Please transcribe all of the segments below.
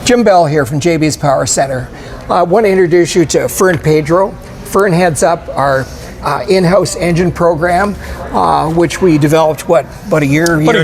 Jim Bell here from JBs Power Centre. I want to introduce you to Fern Pedro. Fern heads up our in-house engine program, which we developed, about a year ago? About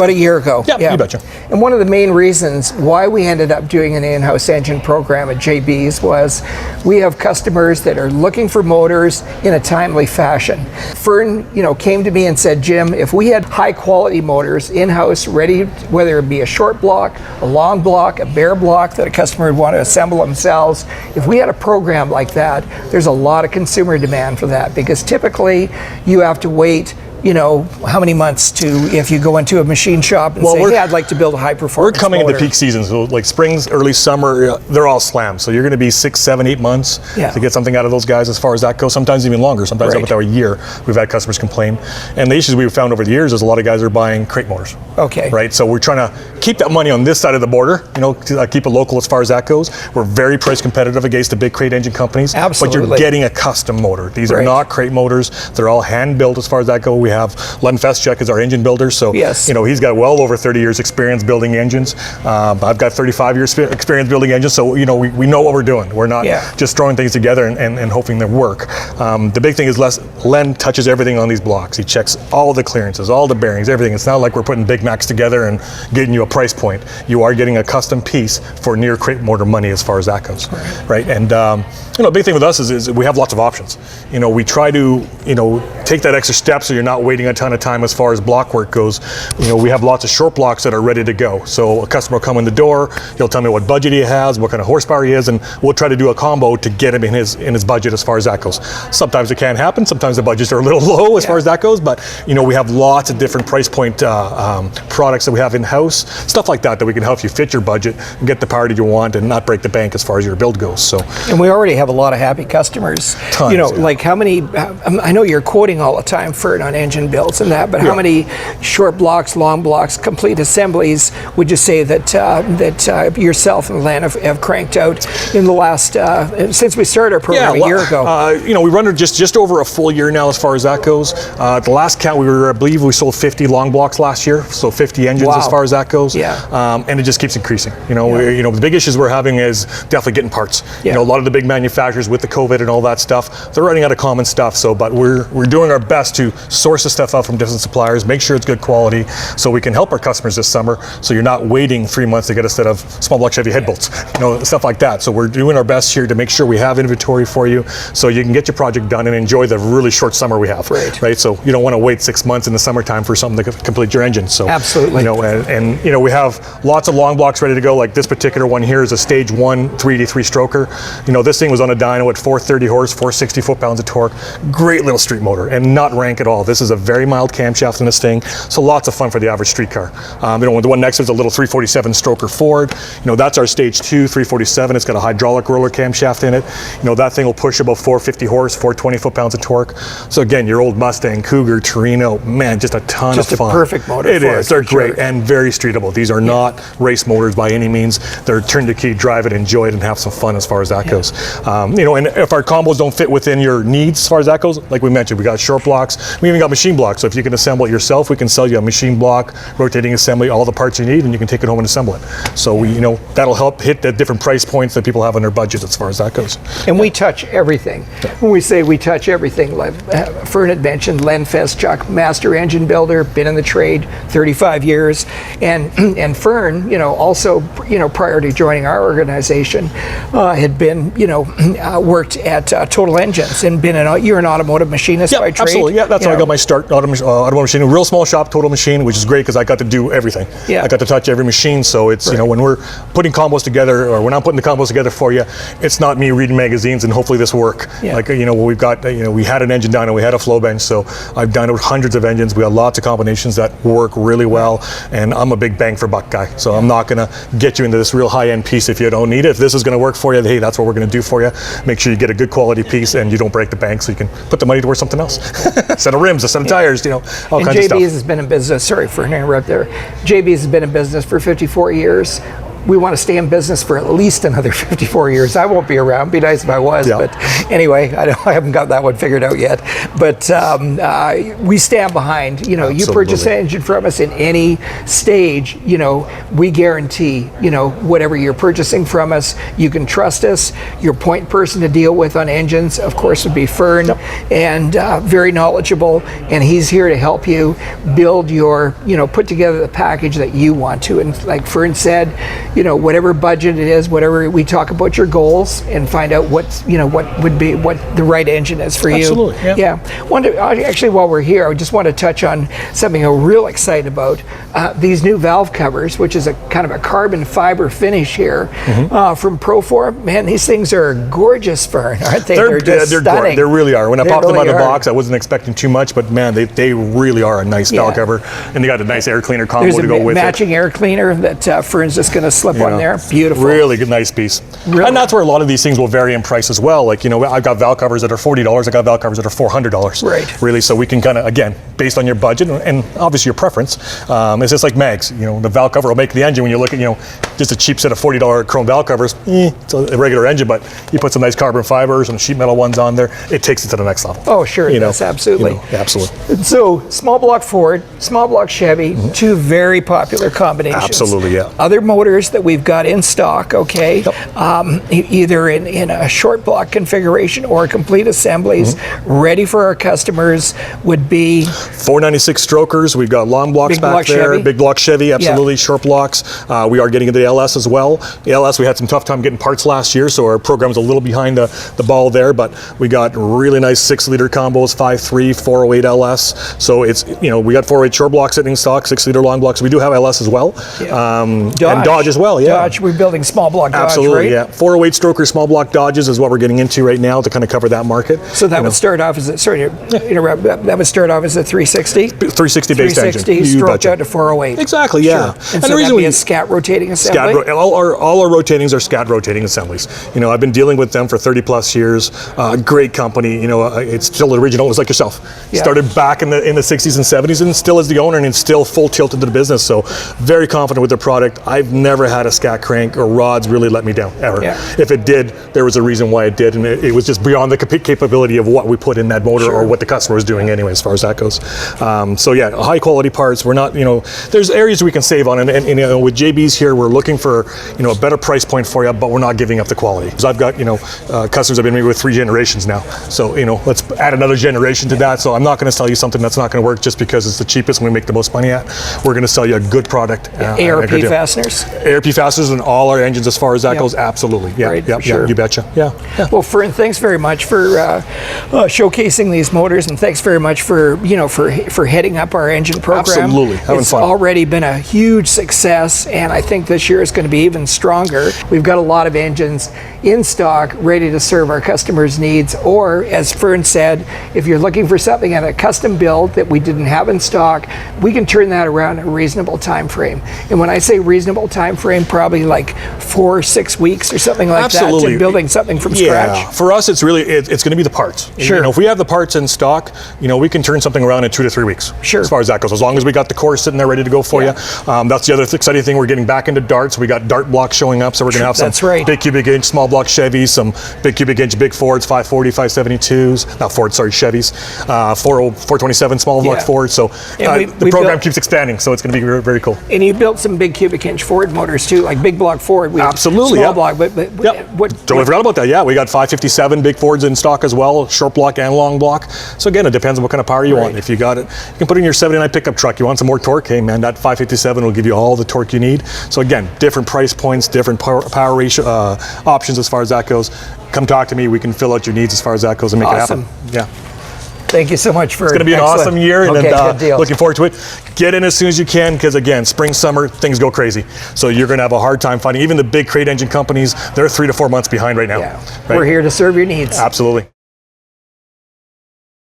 a year ago. Yeah, you betcha. And one of the main reasons why we ended up doing an in-house engine program at JB's was we have customers that are looking for motors in a timely fashion. Fern, came to me and said, Jim, if we had high-quality motors in-house ready, whether it be a short block, a long block, a bare block that a customer would want to assemble themselves, if we had a program like that, there's a lot of consumer demand for that, because typically you have to wait how many months to, if you go into a machine shop and say, hey, I'd like to build a high performance We're coming motor. into peak season, so like springs, early summer, they're all slammed. So you're going to be 6, 7, 8 months to get something out of those guys as far as that goes, sometimes even longer, sometimes up to a year. We've had customers complain. And the issues we've found over the years is a lot of guys are buying crate motors. Okay. Right, so we're trying to keep that money on this side of the border, keep it local as far as that goes. We're very price competitive against the big crate engine companies. Absolutely. But you're getting a custom motor. These are not crate motors. They're all hand built as far as that goes. We have Len Feschuk is our engine builder, so he's got well over 30 years experience building engines. I've got 35 years experience building engines, so we know what we're doing. We're not just throwing things together and hoping they work. The big thing is Len touches everything on these blocks. He checks all the clearances, all the bearings, everything. It's not like we're putting Big Macs together and getting you a price point. You are getting a custom piece for near crate motor money as far as that goes, right? And the big thing with us is we have lots of options. We try to take that extra step so you're not waiting a ton of time as far as block work goes. We have lots of short blocks that are ready to go. So a customer will come in the door, he'll tell me what budget he has, what kind of horsepower he is, and we'll try to do a combo to get him in his budget as far as that goes. Sometimes it can happen, sometimes the budgets are a little low as far as that goes, but we have lots of different price point products that we have in-house, stuff like that we can help you fit your budget and get the power that you want and not break the bank as far as your build goes. So, and we already have a lot of happy customers. Tons, like how many, I know you're quoting all the time for it on engine builds and that, but how many short blocks, long blocks, complete assemblies would you say that yourself and Len have cranked out in the last, since we started our program a year ago? We run it just over a full year now as far as that goes. The last count, I believe we sold 50 long blocks last year, so 50 engines as far as that goes. And it just keeps increasing. The big issues we're having is definitely getting parts. A lot of the big manufacturers with the COVID and all that stuff, they're running out of common stuff. So, but we're doing our best to source the stuff out from different suppliers, make sure it's good quality, so we can help our customers this summer. So you're not waiting 3 months to get a set of Small Block Chevy head bolts, stuff like that. So we're doing our best here to make sure we have inventory for you, so you can get your project done and enjoy the really short summer we have. Right. So you don't want to wait 6 months in the summertime for something to complete your engine. So absolutely. And we have lots of long blocks ready to go. Like this particular one here is a stage 1 383 stroker. This thing was on a dyno at 430 horse, 460 foot-pounds of torque. Great little street motor and not rank at all. This is a very mild camshaft in this thing, so lots of fun for the average street car. The one next is a little 347 stroker Ford. That's our stage 2 347. It's got a hydraulic roller camshaft in it. That thing will push about 450 horse, 420 foot-pounds of torque. So again, your old Mustang, Cougar, Torino, man, just a ton of fun. Just a perfect motor. It is. They're great and very streetable. These are not race motors by any means. They're turn the key, drive it, enjoy it, and have some fun as far as that goes. And if our combos don't fit within your needs as far as that goes, like we mentioned, we got short blocks. We even got machine blocks. So if you can assemble it yourself, we can sell you a machine block, rotating assembly, all the parts you need, and you can take it home and assemble it. So that'll help hit the different price points that people have on their budget as far as that goes. And we touch everything. When we say we touch everything, like Fern had mentioned, Len Feschuk, master engine builder, been in the trade 35 years, and Fern, also, prior to joining our organization, had been, worked at Total Engines and you're an automotive machinist by trade. Absolutely. Yeah, that's how I got my start. Automotive machine, a real small shop, Total Machine, which is great because I got to do everything. I got to touch every machine. So it's when we're putting combos together, or when I'm putting the combos together for you, it's not me reading magazines and hopefully this will work. Like we've got we had an engine dyno, we had a flow bench, so I've dynoed hundreds of engines. We have lots of combinations that work really well, and I'm a big bang for buck guy. So I'm not going to get you into this real high end piece if you don't need it. If this is going to work for you, hey, that's what we're going to do for you. Make sure you get a good quality piece and you don't break the bank, so you can put the money towards something else. A set of rims, a set of tires, all kinds of stuff. JBs has been in business, sorry for an interrupt there. JBs has been in business for 54 years. we want to stay in business for at least another 54 years. I won't be around. Be nice if I was, but anyway, I haven't got that one figured out yet. But we stand behind. You know, you purchase an engine from us in any stage. You know, we guarantee. You know, whatever you're purchasing from us, you can trust us. Your point person to deal with on engines, of course, would be Fern, and very knowledgeable. And he's here to help you build your, you know, put together the package that you want to. And like Fern said, you know, whatever budget it is, whatever, we talk about your goals and find out what, you know, what would be, what the right engine is for you. Absolutely, yeah. Actually, while we're here, I just want to touch on something I'm real excited about. These new valve covers, which is a kind of a carbon fiber finish here from Proworx. Man, these things are gorgeous, Fern, aren't they? They're just stunning. They really are. When I popped them out of the box, I wasn't expecting too much, but man, they really are a nice valve cover, and they got a nice air cleaner combo to go with it. Matching air cleaner that Fern's just going to slip on there. Beautiful. Really good, nice piece. Really? And that's where a lot of these things will vary in price as well. Like, you know, I've got valve covers that are $40. I got valve covers that are $400. Right. Really, so we can kind of, again, based on your budget and obviously your preference, it's just like mags. You know, the valve cover will make the engine. When you look at, you know, just a cheap set of $40 chrome valve covers, it's a regular engine, but you put some nice carbon fibers and sheet metal ones on there, it takes it to the next level. Oh, sure, yes, absolutely. You know, absolutely. So, small block Ford, small block Chevy, two very popular combinations. Absolutely, yeah. Other motors that we've got in stock, okay, either in a short block configuration or complete assemblies, ready for our customers, would be 496 strokers. We've got long blocks back there. Chevy. Big block Chevy, absolutely. Short blocks. We are getting into the LS as well. The LS, we had some tough time getting parts last year, so our program's a little behind the ball there, but we got really nice 6-liter combos, 5.3, 408 LS. So it's, you know, we got 408 short blocks sitting in stock, 6-liter long blocks. We do have LS as well. And Dodge as well, Dodge, we're building small block Dodge, absolutely, right? yeah. 408 stroker small block Dodges is what we're getting into right now to kind of cover that market. So that would start off as a, sorry to interrupt, that would start off as a 360? 360 based engine. 360 stroked out to 408. Exactly, yeah. And so the reason we a scat rotating assembly? All our rotatings are scat rotating assemblies. You know, I've been dealing with them for 30 plus years. Great company, you know, it's still original, it's like yourself. Started back in the 60s and 70s and still is the owner and it's still full tilt into the business. So very confident with their product. I've never had a scat crank or rods really let me down, ever. If it did, there was a reason why it did, and it was just beyond the capability of what we put in that motor or what the customer was doing anyway, as far as that goes. So yeah, high quality parts. We're not, you know, there's areas we can save on, and you know, with JBs here, we're looking for, you know, a better price point for you, but we're not giving up the quality. Because I've got, you know, customers I've been with 3 generations now. So, you know, let's add another generation to that. So I'm not going to sell you something that's not going to work just because it's the cheapest and we make the most money at. We're going to sell you a good product. ARP fasteners? ARP fasteners in all our engines as far as that goes, absolutely. Yeah, you betcha. Yeah. Well, Fern, thanks very much for showcasing these motors, and thanks very much for, you know, for heading up our engine program. Absolutely, having fun. It's already been a huge success, and I think this year is going to be even stronger. We've got a lot of engines in stock, ready to serve our customers' needs, or as Fern said, if you're looking for something at a custom build that we didn't have in stock, we can turn that around in a reasonable time frame. And when I say reasonable time frame, probably like 4 or 6 weeks or something like that to building something from scratch. For us, it's really, it's going to be the parts. Sure. You know, if we have the parts in stock, you know, we can turn something around in 2 to 3 weeks. Sure. As far as that goes, as long as we got the core sitting there ready to go for you. That's the other exciting thing. We're getting back into darts. We got dart blocks showing up, so we're going to have some big cubic inch small block Chevys, some big cubic inch big Fords, 540, 572s, not Fords, sorry, Chevys, 427 small block Fords. So the program keeps expanding, so it's going to be very, very cool. And you built some big cubic inch Ford motors too, like big block Ford. Absolutely, small block, but totally forgot about that. Yeah, we got 557 big Fords in stock as well, short block and long block. So again, it depends on what kind of power you want. If you got it, you can put it in your 79 pickup truck. You want some more torque? Hey man, that 557 will give you all the torque you need. So again, different price points, different power ratio options as far as that goes. Come talk to me. We can fill out your needs as far as that goes and make it happen. Yeah. Thank you so much for It's going to be an awesome year, and good deal. Looking forward to it. Get in as soon as you can, because again, spring, summer, things go crazy. So you're going to have a hard time finding, even the big crate engine companies, they're 3 to 4 months behind right now. We're here to serve your needs. Absolutely.